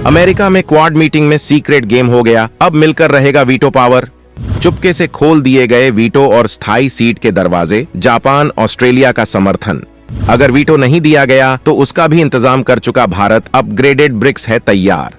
America में quad meeting में secret game हो गया, अब मिलकर रहेगा वीटो पावर। चुपके से खोल दिए गए वीटो और स्थायी सीट के दरवाजे, जापान ऑस्ट्रेलिया का समर्थन। अगर वीटो नहीं दिया गया तो उसका भी इंतजाम कर चुका भारत, अपग्रेडेड ब्रिक्स है तैयार।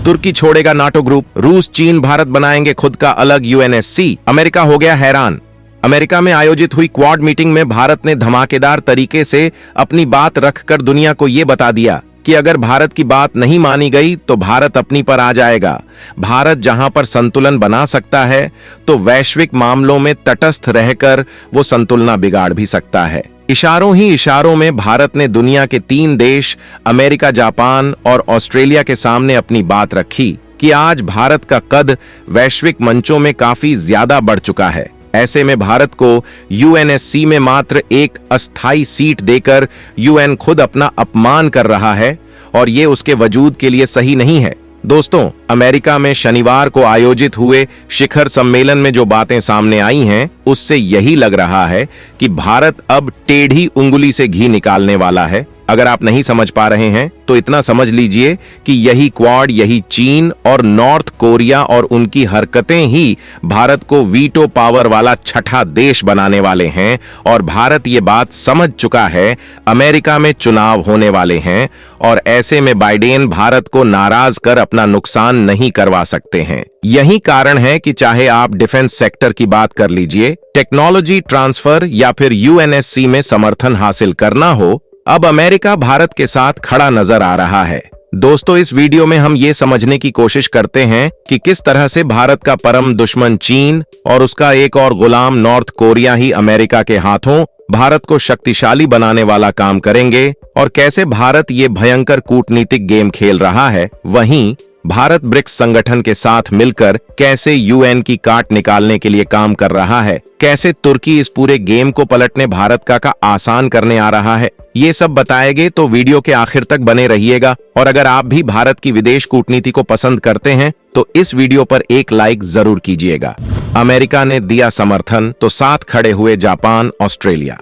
तुर्की छोड़ेगा नाटो ग्रुप, रूस चीन भारत बनाएंगे खुद का अलग यूएनएससी। अमेरिका हो गया हैरान। अमेरिका में आयोजित हुई क्वाड मीटिंग में भारत ने धमाकेदार तरीके से अपनी बात रखकर दुनिया को यह बता दिया कि अगर भारत की बात नहीं मानी गई तो भारत अपनी पर आ जाएगा। भारत जहां पर संतुलन बना सकता है तो वैश्विक मामलों में तटस्थ रहकर वो संतुलन बिगाड़ भी सकता है। इशारों ही इशारों में भारत ने दुनिया के 3 देश अमेरिका, जापान और ऑस्ट्रेलिया के सामने अपनी बात रखी कि आज भारत का कद वैश्विक मंचों में काफी ज्यादा बढ़ चुका है। ऐसे में भारत को यूएनएससी में मात्र एक अस्थायी सीट देकर यूएन खुद अपना अपमान कर रहा है और ये उसके वजूद के लिए सही नहीं है। दोस्तों, अमेरिका में शनिवार को आयोजित हुए शिखर सम्मेलन में जो बातें सामने आई हैं, उससे यही लग रहा है कि भारत अब टेढ़ी उंगली से घी निकालने वाला है। अगर आप नहीं समझ पा रहे हैं तो इतना समझ लीजिए कि यही क्वाड, यही चीन और नॉर्थ कोरिया और उनकी हरकतें ही भारत को वीटो पावर वाला छठा देश बनाने वाले हैं। और भारत ये बात समझ चुका है, अमेरिका में चुनाव होने वाले हैं और ऐसे में बाइडेन भारत को नाराज कर अपना नुकसान नहीं करवा सकते हैं। यही कारण है कि चाहे आप डिफेंस सेक्टर की बात कर लीजिए, टेक्नोलॉजी ट्रांसफर या फिर यूएनएससी में समर्थन हासिल करना हो, अब अमेरिका भारत के साथ खड़ा नजर आ रहा है। दोस्तों, इस वीडियो में हम ये समझने की कोशिश करते हैं कि किस तरह से भारत का परम दुश्मन चीन और उसका एक और गुलाम नॉर्थ कोरिया ही अमेरिका के हाथों भारत को शक्तिशाली बनाने वाला काम करेंगे और कैसे भारत ये भयंकर कूटनीतिक गेम खेल रहा है। वहीं भारत ब्रिक्स संगठन के साथ मिलकर कैसे यूएन की काट निकालने के लिए काम कर रहा है, कैसे तुर्की इस पूरे गेम को पलटने भारत का आसान करने आ रहा है, ये सब बताएंगे। तो वीडियो के आखिर तक बने रहिएगा। और अगर आप भी भारत की विदेश कूटनीति को पसंद करते हैं तो इस वीडियो पर एक लाइक जरूर कीजिएगा। अमेरिका ने दिया समर्थन तो साथ खड़े हुए जापान, ऑस्ट्रेलिया,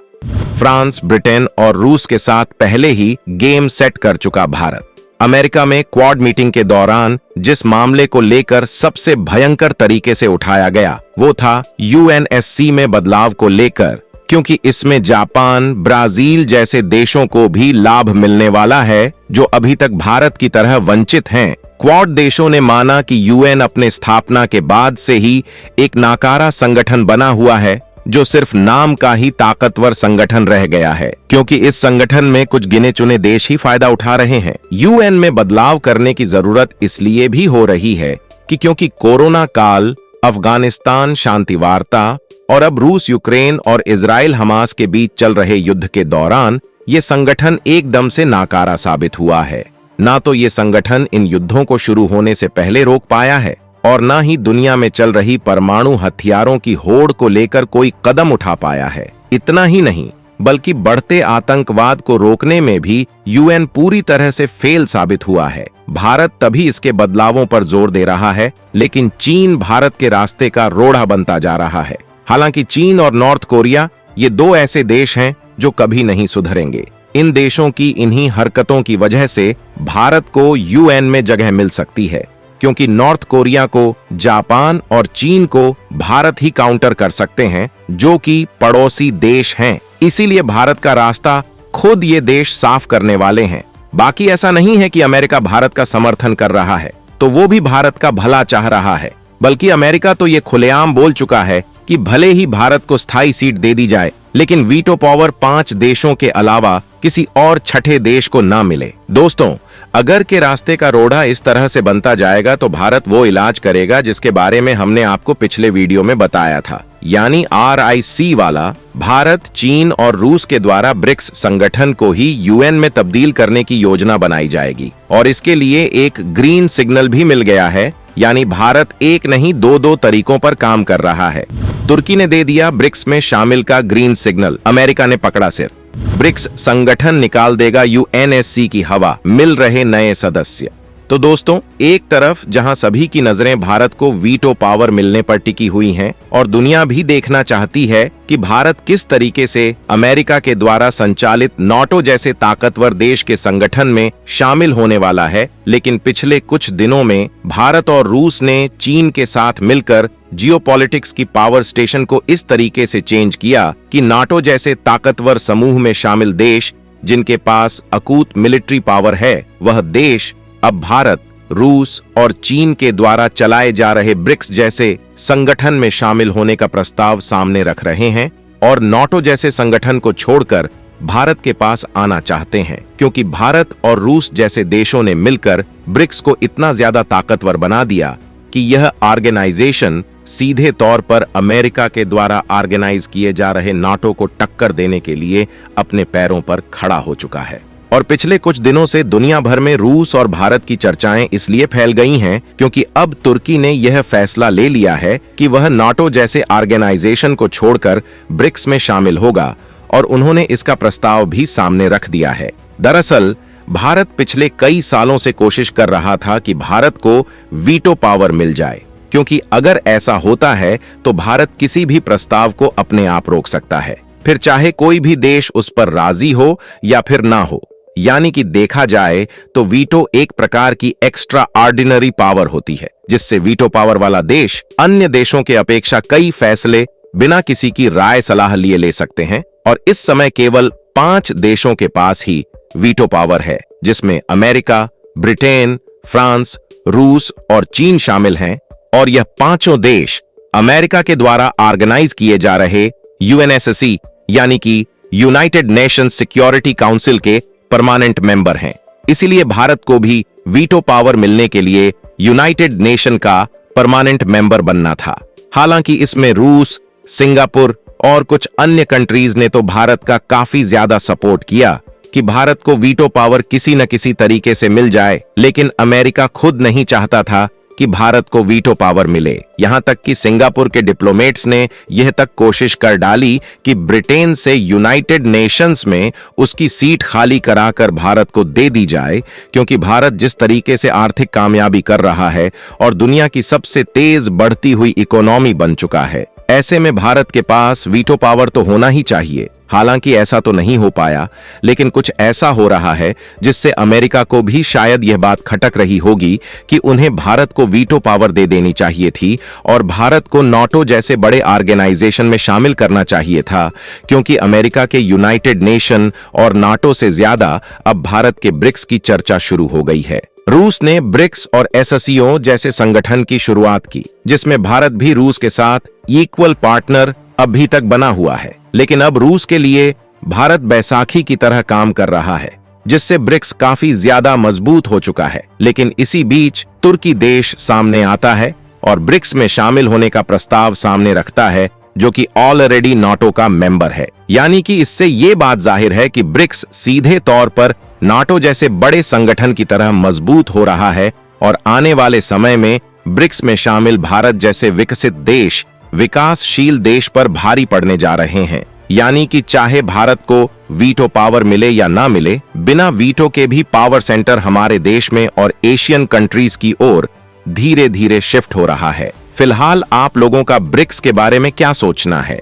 फ्रांस, ब्रिटेन और रूस के साथ पहले ही गेम सेट कर चुका भारत। अमेरिका में क्वाड मीटिंग के दौरान जिस मामले को लेकर सबसे भयंकर तरीके से उठाया गया वो था यूएनएससी में बदलाव को लेकर, क्योंकि इसमें जापान, ब्राजील जैसे देशों को भी लाभ मिलने वाला है जो अभी तक भारत की तरह वंचित हैं। क्वाड देशों ने माना कि यूएन अपने स्थापना के बाद से ही एक नाकारा संगठन बना हुआ है जो सिर्फ नाम का ही ताकतवर संगठन रह गया है, क्योंकि इस संगठन में कुछ गिने चुने देश ही फायदा उठा रहे हैं। यूएन में बदलाव करने की जरूरत इसलिए भी हो रही है कि क्योंकि कोरोना काल, अफगानिस्तान शांति वार्ता और अब रूस यूक्रेन और इजराइल हमास के बीच चल रहे युद्ध के दौरान ये संगठन एकदम से नाकारा साबित हुआ है। ना तो ये संगठन इन युद्धों को शुरू होने से पहले रोक पाया है और ना ही दुनिया में चल रही परमाणु हथियारों की होड़ को लेकर कोई कदम उठा पाया है। इतना ही नहीं, बल्कि बढ़ते आतंकवाद को रोकने में भी यूएन पूरी तरह से फेल साबित हुआ है। भारत तभी इसके बदलावों पर जोर दे रहा है, लेकिन चीन भारत के रास्ते का रोड़ा बनता जा रहा है। हालांकि चीन और नॉर्थ कोरिया ये 2 ऐसे देश हैं जो कभी नहीं सुधरेंगे। इन देशों की इन्हीं हरकतों की वजह से भारत को यूएन में जगह मिल सकती है, क्योंकि नॉर्थ कोरिया को, जापान और चीन को भारत ही काउंटर कर सकते हैं जो कि पड़ोसी देश हैं। इसीलिए भारत का रास्ता खुद ये देश साफ करने वाले हैं। बाकी ऐसा नहीं है कि अमेरिका भारत का समर्थन कर रहा है तो वो भी भारत का भला चाह रहा है, बल्कि अमेरिका तो ये खुलेआम बोल चुका है कि भले ही भारत को स्थायी सीट दे दी जाए, लेकिन वीटो पावर 5 देशों के अलावा किसी और छठे देश को ना मिले। दोस्तों, अगर के रास्ते का रोड़ा इस तरह से बनता जाएगा तो भारत वो इलाज करेगा जिसके बारे में हमने आपको पिछले वीडियो में बताया था, यानी RIC वाला। भारत, चीन और रूस के द्वारा ब्रिक्स संगठन को ही यूएन में तब्दील करने की योजना बनाई जाएगी और इसके लिए एक ग्रीन सिग्नल भी मिल गया है, यानी भारत एक नहीं 2 तरीकों पर काम कर रहा है। तुर्की ने दे दिया ब्रिक्स में शामिल का ग्रीन सिग्नल, अमेरिका ने पकड़ा सिर। ब्रिक्स संगठन निकाल देगा यूएनएससी की हवा, मिल रहे नए सदस्य। तो दोस्तों, एक तरफ जहां सभी की नजरें भारत को वीटो पावर मिलने पर टिकी हुई हैं और दुनिया भी देखना चाहती है कि भारत किस तरीके से अमेरिका के द्वारा संचालित नाटो जैसे ताकतवर देश के संगठन में शामिल होने वाला है, लेकिन पिछले कुछ दिनों में भारत और रूस ने चीन के साथ मिलकर जियोपॉलिटिक्स की पावर स्टेशन को इस तरीके से चेंज किया कि नाटो जैसे ताकतवर समूह में शामिल देश जिनके पास अकूत मिलिट्री पावर है, वह देश अब भारत, रूस और चीन के द्वारा चलाए जा रहे ब्रिक्स जैसे संगठन में शामिल होने का प्रस्ताव सामने रख रहे हैं और नाटो जैसे संगठन को छोड़कर भारत के पास आना चाहते हैं, क्योंकि भारत और रूस जैसे देशों ने मिलकर ब्रिक्स को इतना ज्यादा ताकतवर बना दिया कि यह ऑर्गेनाइजेशन सीधे तौर पर अमेरिका के द्वारा ऑर्गेनाइज किए जा रहे नाटो को टक्कर देने के लिए अपने पैरों पर खड़ा हो चुका है। और पिछले कुछ दिनों से दुनिया भर में रूस और भारत की चर्चाएं इसलिए फैल गई हैं क्योंकि अब तुर्की ने यह फैसला ले लिया है कि वह नाटो जैसे ऑर्गेनाइजेशन को छोड़कर ब्रिक्स में शामिल होगा और उन्होंने इसका प्रस्ताव भी सामने रख दिया है। दरअसल भारत पिछले कई सालों से कोशिश कर रहा था कि भारत को वीटो पावर मिल जाए, क्योंकि अगर ऐसा होता है तो भारत किसी भी प्रस्ताव को अपने आप रोक सकता है, फिर चाहे कोई भी देश उस पर राजी हो या फिर ना हो। यानी कि देखा जाए तो वीटो एक प्रकार की एक्स्ट्रा ऑर्डिनरी पावर होती है, जिससे वीटो पावर वाला देश अन्य देशों के अपेक्षा कई फैसले बिना किसी की राय सलाह लिए ले सकते हैं। और इस समय केवल 5 देशों के पास ही वीटो पावर है, जिसमें अमेरिका, ब्रिटेन, फ्रांस, रूस और चीन शामिल हैं। और यह पांचों देश अमेरिका के द्वारा ऑर्गेनाइज किए जा रहे यूएनएससी यानी कि यूनाइटेड नेशंस सिक्योरिटी काउंसिल के परमानेंट मेंबर हैं। इसीलिए भारत को भी वीटो पावर मिलने के लिए यूनाइटेड नेशन का परमानेंट मेंबर बनना था। हालांकि इसमें रूस, सिंगापुर और कुछ अन्य कंट्रीज ने तो भारत का काफी ज्यादा सपोर्ट किया कि भारत को वीटो पावर किसी न किसी तरीके से मिल जाए, लेकिन अमेरिका खुद नहीं चाहता था कि भारत को वीटो पावर मिले। यहां तक कि सिंगापुर के डिप्लोमेट्स ने यह तक कोशिश कर डाली कि ब्रिटेन से यूनाइटेड नेशंस में उसकी सीट खाली कराकर भारत को दे दी जाए, क्योंकि भारत जिस तरीके से आर्थिक कामयाबी कर रहा है और दुनिया की सबसे तेज बढ़ती हुई इकोनॉमी बन चुका है, ऐसे में भारत के पास वीटो पावर तो होना ही चाहिए। हालांकि ऐसा तो नहीं हो पाया, लेकिन कुछ ऐसा हो रहा है जिससे अमेरिका को भी शायद यह बात खटक रही होगी कि उन्हें भारत को वीटो पावर दे देनी चाहिए थी और भारत को नाटो जैसे बड़े ऑर्गेनाइजेशन में शामिल करना चाहिए था, क्योंकि अमेरिका के यूनाइटेड नेशन और नाटो से ज्यादा अब भारत के ब्रिक्स की चर्चा शुरू हो गई है। रूस ने ब्रिक्स और एससीओ जैसे संगठन की शुरुआत की, जिसमें भारत भी रूस के साथ इक्वल पार्टनर अभी तक बना हुआ है। लेकिन अब रूस के लिए भारत बैसाखी की तरह काम कर रहा है, जिससे ब्रिक्स काफी ज्यादा मजबूत हो चुका है। लेकिन इसी बीच तुर्की देश सामने आता है और ब्रिक्स में शामिल होने का प्रस्ताव सामने रखता है, जो कि ऑलरेडी नाटो का मेंबर है। यानी कि इससे ये बात जाहिर है कि ब्रिक्स सीधे तौर पर नाटो जैसे बड़े संगठन की तरह मजबूत हो रहा है और आने वाले समय में ब्रिक्स में शामिल भारत जैसे विकसित देश विकासशील देश पर भारी पड़ने जा रहे हैं। यानी कि चाहे भारत को वीटो पावर मिले या ना मिले, बिना वीटो के भी पावर सेंटर हमारे देश में और एशियन कंट्रीज की ओर धीरे धीरे शिफ्ट हो रहा है। फिलहाल आप लोगों का ब्रिक्स के बारे में क्या सोचना है?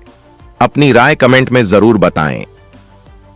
अपनी राय कमेंट में जरूर बताएं।